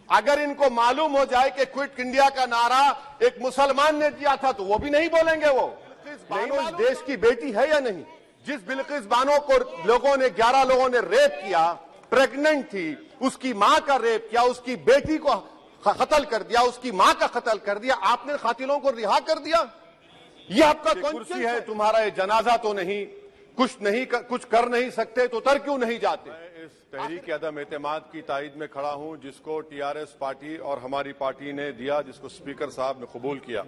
अगर इनको मालूम हो जाए कि क्विट इंडिया का नारा एक मुसलमान ने दिया था तो वो भी नहीं बोलेंगे। वो बानो इस देश की बेटी है या नहीं? जिस बिल्किस बानो को लोगों ने 11 लोगों ने रेप किया, प्रेग्नेंट थी, उसकी मां का रेप किया, उसकी बेटी को कत्ल कर दिया, उसकी मां का कत्ल कर दिया, आपने कातिलों को रिहा कर दिया। ये आपका कुर्सी है, तुम्हारा ये जनाजा तो नहीं, कुछ कर नहीं सकते तो उतर क्यों नहीं जाते? मैं इस तहरीक अदम एतमाद की तायद में खड़ा हूं जिसको टीआरएस पार्टी और हमारी पार्टी ने दिया, जिसको स्पीकर साहब ने कबूल किया।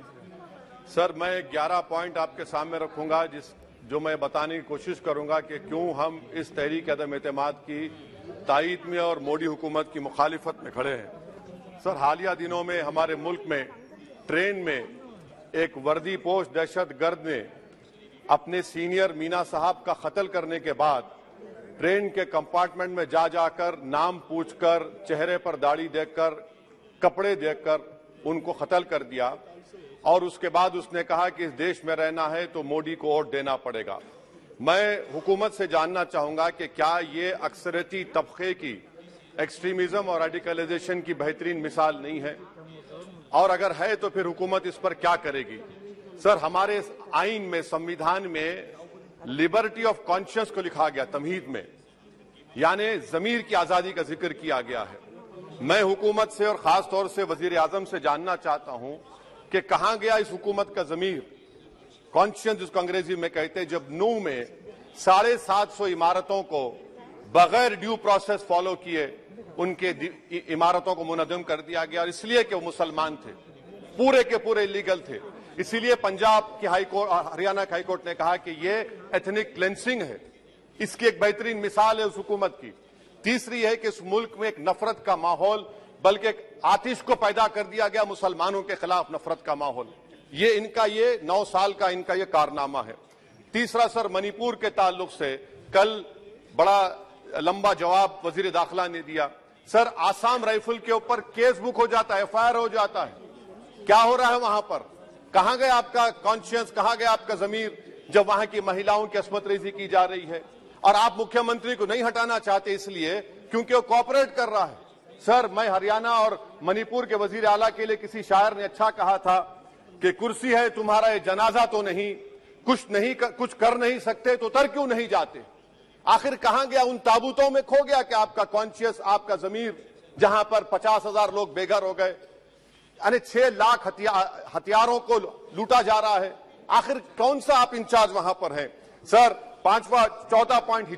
सर, मैं 11 पॉइंट आपके सामने रखूंगा जो मैं बताने की कोशिश करूंगा कि क्यों हम इस तहरीक अदम एतमाद की तायद में और मोदी हुकूमत की मुखालिफत में खड़े हैं। सर, हालिया दिनों में हमारे मुल्क में ट्रेन में एक वर्दीपोश दहशतगर्द ने अपने सीनियर मीना साहब का कत्ल करने के बाद ट्रेन के कंपार्टमेंट में जाकर नाम पूछकर, चेहरे पर दाढ़ी देखकर, कपड़े देखकर उनको कत्ल कर दिया और उसके बाद उसने कहा कि इस देश में रहना है तो मोदी को वोट देना पड़ेगा। मैं हुकूमत से जानना चाहूंगा कि क्या ये अक्सरियती तबके की एक्सट्रीमिज्म और रेडिकलाइजेशन की बेहतरीन मिसाल नहीं है? और अगर है तो फिर हुकूमत इस पर क्या करेगी? सर, हमारे आइन में, संविधान में लिबर्टी ऑफ कॉन्शियस को लिखा गया, तमहीद में, यानी जमीर की आजादी का जिक्र किया गया है। मैं हुकूमत से और खास तौर से वजीर आजम से जानना चाहता हूं कि कहां गया इस हुकूमत का जमीर, कॉन्शियस जिसको अंग्रेजी में कहते हैं, जब नूह में 750 इमारतों को बगैर ड्यू प्रोसेस फॉलो किए उनके इमारतों को मुनज़्ज़म कर दिया गया, और इसलिए कि वो मुसलमान थे, पूरे के पूरे इलीगल थे। इसीलिए पंजाब की हाईकोर्ट, हरियाणा की हाईकोर्ट ने कहा कि ये एथनिक क्लेंसिंग है। इसकी एक बेहतरीन मिसाल है उस हुकूमत की। तीसरी है कि इस मुल्क में एक नफरत का माहौल, बल्कि एक आतिश को पैदा कर दिया गया, मुसलमानों के खिलाफ नफरत का माहौल। ये 9 साल का इनका ये कारनामा है। तीसरा सर, मणिपुर के ताल्लुक से कल बड़ा लंबा जवाब वजीर दाखिला ने दिया। सर, आसाम राइफल के ऊपर केस बुक हो जाता है, एफआईआर हो जाता है। क्या हो रहा है वहां पर? कहां गया आपका कॉन्शियस, कहां गया आपका जमीर, जब वहां की महिलाओं की अस्मत रेजी की जा रही है? और आप मुख्यमंत्री को नहीं हटाना चाहते इसलिए क्योंकि वो कोऑपरेट कर रहा है। सर, मैं हरियाणा और मणिपुर के वजीर आला के लिए, किसी शायर ने अच्छा कहा था कि कुर्सी है तुम्हारा ये जनाजा तो नहीं, कुछ कर नहीं सकते तो उतर क्यों नहीं जाते? आखिर कहां गया? उन ताबूतों में खो गया कि आपका कॉन्शियस, आपका जमीर, जहां पर 50,000 लोग बेघर हो गए, यानी 6 लाख हथियारों को लूटा जा रहा है। आखिर कौन सा आप इंचार्ज वहां पर हैं? सर, 4था पॉइंट,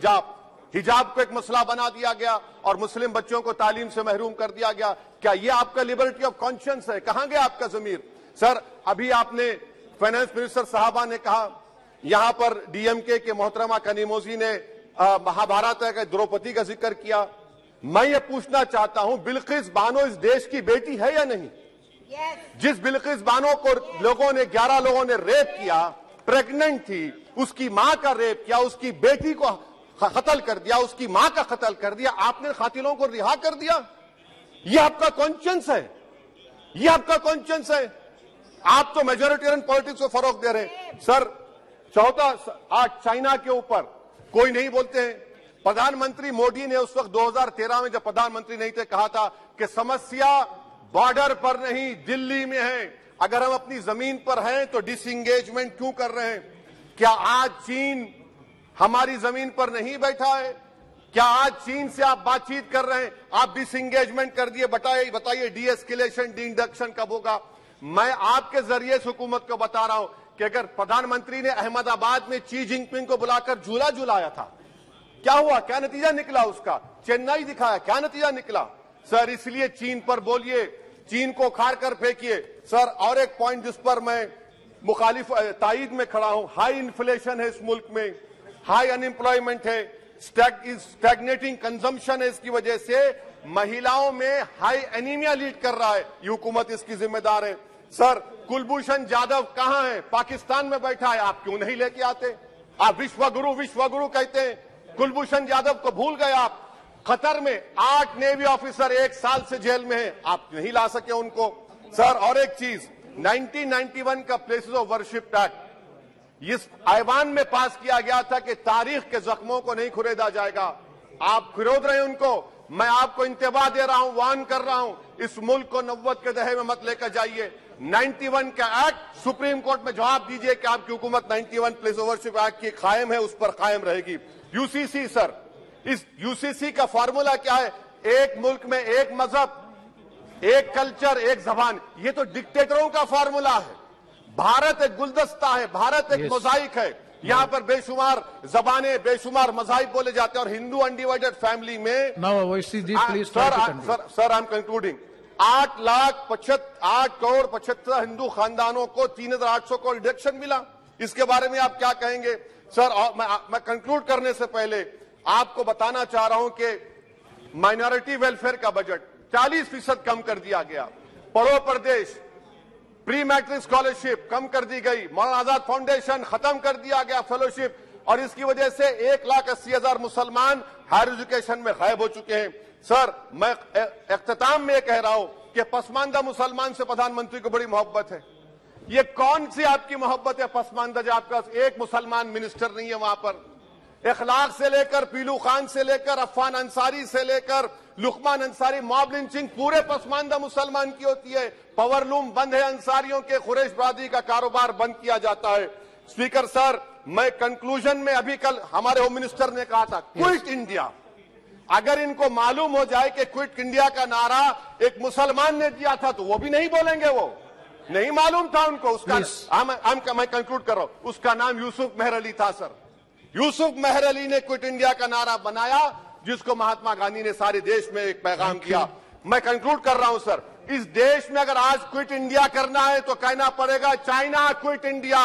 हिजाब को एक मसला बना दिया गया और मुस्लिम बच्चों को तालीम से महरूम कर दिया गया। क्या ये आपका लिबर्टी ऑफ कॉन्शियंस है? कहां गया आपका जमीर? सर, अभी आपने फाइनेंस मिनिस्टर साहबा ने कहा, यहां पर डीएमके के मोहतरमा कनीमोजी ने महाभारत के द्रौपदी का जिक्र किया। मैं ये पूछना चाहता हूं, बिल्किस बानो इस देश की बेटी है या नहीं? जिस बिल्किस बानो को लोगों ने 11 लोगों ने रेप किया, प्रेग्नेंट थी, उसकी मां का रेप किया, उसकी बेटी को कत्ल कर दिया, उसकी मां का कत्ल कर दिया, आपने कातिलों को रिहा कर दिया। ये आपका कॉन्शियंस है? ये आपका कॉन्शियंस है? आप तो मेजोरिटेरियन पॉलिटिक्स को फरोग दे रहे हैं। सर, चौथा, आज चाइना के ऊपर कोई नहीं बोलते हैं। प्रधानमंत्री मोदी ने उस वक्त 2013 में जब प्रधानमंत्री नहीं थे, कहा था कि समस्या बॉर्डर पर नहीं, दिल्ली में है। अगर हम अपनी जमीन पर हैं तो डिसएंगेजमेंट क्यों कर रहे हैं? क्या आज चीन हमारी जमीन पर नहीं बैठा है? क्या आज चीन से आप बातचीत कर रहे हैं? आप डिसएंगेजमेंट कर दिए। बताइए डी एस्केलेशन, डी इंडक्शन कब होगा? मैं आपके जरिए से हुकूमत को बता रहा हूं कि अगर प्रधानमंत्री ने अहमदाबाद में शी जिनपिंग को बुलाकर झूला झुलाया था, क्या हुआ? क्या नतीजा निकला उसका? चेन्नई दिखाया, क्या नतीजा निकला? सर, इसलिए चीन पर बोलिए, चीन को उखाड़ कर फेंकिए। सर, और एक पॉइंट जिस पर मैं मुखालिफ तायद में खड़ा हूं, हाई इन्फ्लेशन है इस मुल्क में, हाई अनएम्प्लॉयमेंट है, स्टैग्नेटिंग कंजम्पशन है। इसकी वजह से महिलाओं में हाई एनीमिया लीड कर रहा है। ये हुकूमत इसकी जिम्मेदार है। सर, कुलभूषण जाधव कहां है? पाकिस्तान में बैठा है, आप क्यों नहीं लेके आते? आप विश्वगुरु कहते हैं, कुलभूषण जाधव को भूल गए आप। कतर में 8 नेवी ऑफिसर 1 साल से जेल में हैं, आप नहीं ला सके उनको। सर, और एक चीज, 1991 का प्लेसेस ऑफ वर्शिप एक्ट इस ऐवान में पास किया गया था कि तारीख के जख्मों को नहीं खुरेदा जाएगा। आप खुरोद रहे हैं उनको। मैं आपको इंतबाह दे रहा हूं, वार्न कर रहा हूं, इस मुल्क को 90 के दहे में मत लेकर जाइए। 91 का एक्ट सुप्रीम कोर्ट में जवाब दीजिए कि आपकी हुकूमत 91 प्लेस ओवरशिप एक्ट की कायम है, उस पर कायम रहेगी। यूसीसी सर, इस यूसीसी का फॉर्मूला क्या है? एक मुल्क में एक मजहब, एक कल्चर, एक जबान। ये तो डिक्टेटरों का फॉर्मूला है। भारत एक गुलदस्ता है, भारत एक मोजाइक है। यहाँ पर बेशुमार जबानें, बेशुमार मज़ाहिब बोले जाते हैं और हिंदू अनडिवाइडेड फैमिली में sir I am concluding 8 crore 75 Hindu खानदानों को 3,800 करोड़ डिडक्शन मिला। इसके बारे में आप क्या कहेंगे सर? और मैं कंक्लूड करने से पहले आपको बताना चाह रहा हूं कि माइनॉरिटी वेलफेयर का बजट 40% कम कर दिया गया। पढ़ो प्रदेश, प्री मैट्रिक स्कॉलरशिप कम कर दी गई, मौलाना आजाद फाउंडेशन खत्म कर दिया गया फेलोशिप, और इसकी वजह से 1,80,000 मुसलमान हायर एजुकेशन में गायब हो चुके हैं। सर, मैं इख्तिताम में कह रहा हूं कि पसमानदा मुसलमान से प्रधानमंत्री को बड़ी मोहब्बत है। ये कौन सी आपकी मोहब्बत है पसमानदा, जो आपका एक मुसलमान मिनिस्टर नहीं है वहां पर? इखलाक से लेकर, पीलू खान से लेकर, अफान अंसारी से लेकर लुकमान अंसारी, मॉब लिंचिंग पूरे पसमानदा मुसलमान की होती है। पावरलूम बंद है, अंसारियों के खुरेश बरादरी का कारोबार बंद किया जाता है। स्पीकर सर, मैं कंक्लूजन में अभी कल हमारे होम मिनिस्टर ने कहा था क्विट इंडिया। अगर इनको मालूम हो जाए कि क्विट इंडिया का नारा एक मुसलमान ने दिया था तो वो भी नहीं बोलेंगे। वो नहीं मालूम था उनको। उसका मैं कंक्लूड कर रहा हूं, उसका नाम यूसुफ मेहर अली था सर। यूसुफ मेहर अली ने क्विट इंडिया का नारा बनाया, जिसको महात्मा गांधी ने सारे देश में एक पैगाम किया। मैं कंक्लूड कर रहा हूं सर, इस देश में अगर आज क्विट इंडिया करना है तो कहना पड़ेगा चाइना क्विट इंडिया।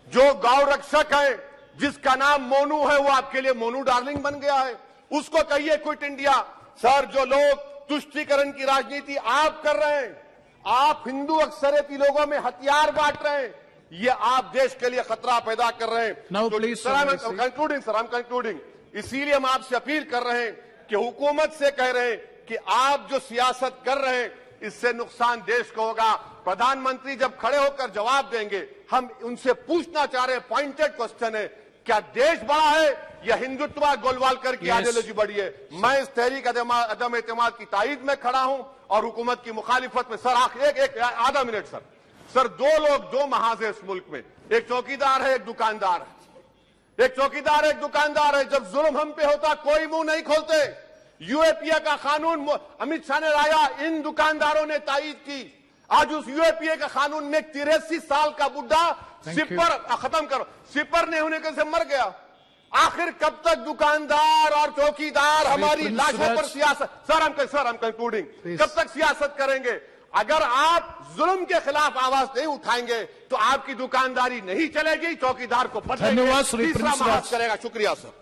जो गौ रक्षक है, जिसका नाम मोनू है, वो आपके लिए मोनू डार्लिंग बन गया है, उसको कहिए क्विट इंडिया। सर, जो लोग तुष्टीकरण की राजनीति आप कर रहे हैं, आप हिंदू अक्सरियती लोगों में हथियार बांट रहे हैं, ये आप देश के लिए खतरा पैदा कर रहे हैं। Sir, I am concluding. इसीलिए हम आपसे अपील कर रहे हैं कि हुकूमत से कह रहे हैं कि आप जो सियासत कर रहे हैं इससे नुकसान देश को होगा। प्रधानमंत्री जब खड़े होकर जवाब देंगे, हम उनसे पूछना चाह रहे हैं, पॉइंटेड क्वेश्चन है, क्या देश बड़ा है या हिंदुत्व गोलवालकर की आइडियोलॉजी बड़ी है? मैं इस तहरीक अदम एतमाद की तायद में खड़ा हूं और हुकूमत की मुखालिफत में। सर, एक आधा मिनट सर, दो लोग, दो महाज है इस मुल्क में, एक चौकीदार है, एक दुकानदार है। एक चौकीदार है, एक दुकानदार है। जब जुल्म हम पे होता कोई मुंह नहीं खोलते। यूएपीए का कानून अमित शाह ने लाया, इन दुकानदारों ने तायद की। आज उस यूएपीए का कानून में 83 साल का बुढ़ा सिपर खत्म करो, सिपर नहीं होने से मर गया। आखिर कब तक दुकानदार और चौकीदार हमारी लाशों पर सियासत? सर, हम कंक्लूडिंग, कब तक सियासत करेंगे? अगर आप जुल्म के खिलाफ आवाज नहीं उठाएंगे तो आपकी दुकानदारी नहीं चलेगी, चौकीदार को बदलेंगे, तीसरा महाज करेगा। शुक्रिया सर।